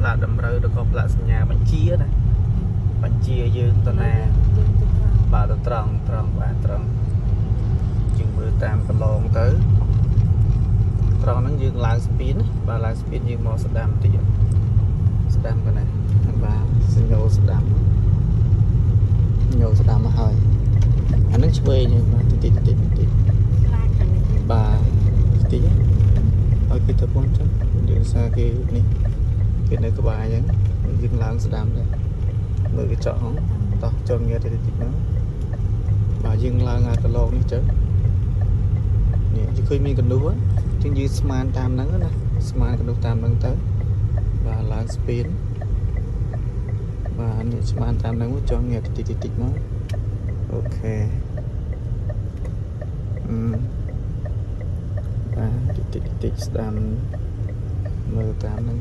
ផ្លាកតម្រូវឬក៏ផ្លាកសញ្ញាបញ្ជាណាបញ្ជាយើងទៅណាបាទទៅត្រង់បាទត្រង់ជាងមើលតាមកន្លងទៅត្រង់ហ្នឹងយើងឡើងស្ពានណាបាទឡើងស្ពានយើងមកស្ដាំតិចស្ដាំប៉ុណ្ណាបាទសញ្ញោស្ដាំញោស្ដាំមកហើយអានឹងឆ្វេងបាទតិចបាទតិចឲ្យគេទៅពន្ធចឹងយើងសារគេនេះគេនៅក្បាលអញ្ចឹងយើងឡើងស្ដាំដែរមើលកញ្ចក់ហ្នឹងតោះចូលងារទៅតិចហ្នឹងបាទយើងឡើងអាកន្លងនេះចឹងនេះយើងឃើញមានកណ្ដុះចឹងយើងស្មានតាមហ្នឹងណាស្មានកណ្ដុះតាមហ្នឹងទៅបាទឡើងស្ពានបាទនេះស្មានតាមហ្នឹងចូលងារតិចមកអូខេបាទតិចស្ដាំមើលតាមហ្នឹង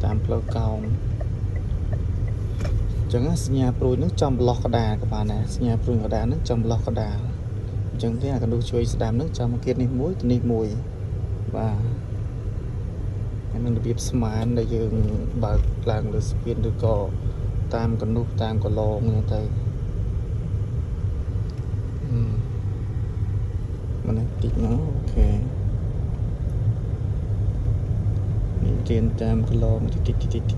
តាមផ្លូវកោងអញ្ចឹងសញ្ញាព្រួយហ្នឹងចំប្លោះកដាលក៏បានដែរសញ្ញាព្រួយកដាលហ្នឹងចំប្លោះកដាលអញ្ចឹងទេអាកណ្ដុះជួយស្ដាំហ្នឹងចំគៀតនេះមួយទៅនេះមួយបាទអានឹងរបៀបស្មានដែលយើងបើកឡើងលើស្ពានឬក៏តាមកណ្ដុះតាមកន្លងហ្នឹងទៅមិនតិចមកអូខេនេះទៀនតាមកន្លងតិចមកទៀត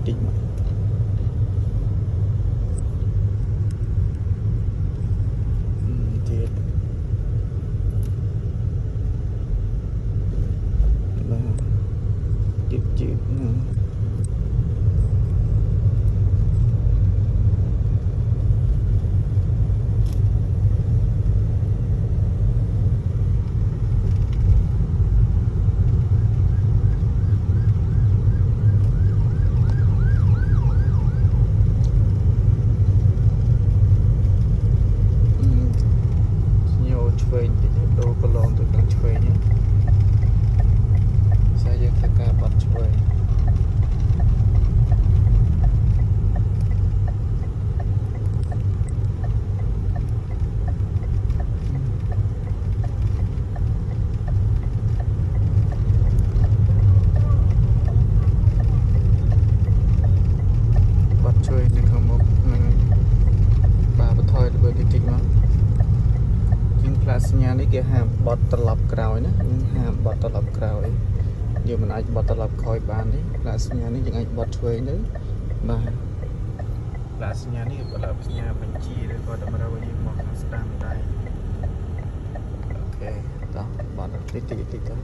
បាទជិះណាឆ្វេងតិចដូរកន្លងទៅខាងឆ្វេងស្អីយើងធ្វើការបាត់ឆ្វេងបាត់ឆ្វេងទៅខាងមុខហ្នឹងបាទបន្ថយទៅតិចមកផ្លាកសញ្ញានេះគេហាមបត់ត្រឡប់ក្រោយណាយើងហាមបត់ត្រឡប់ក្រោយយើងមិនអាចបត់ត្រឡប់ក្រោយបានទេផ្លាកសញ្ញានេះយើងអាចបត់ឆ្វេងទៅបាទផ្លាកសញ្ញានេះផ្លាកសញ្ញាបញ្ជាឬក៏តម្រូវឲ្យយើងមកខាងស្ដាំដែរអូខេតោះបត់តិចទៅ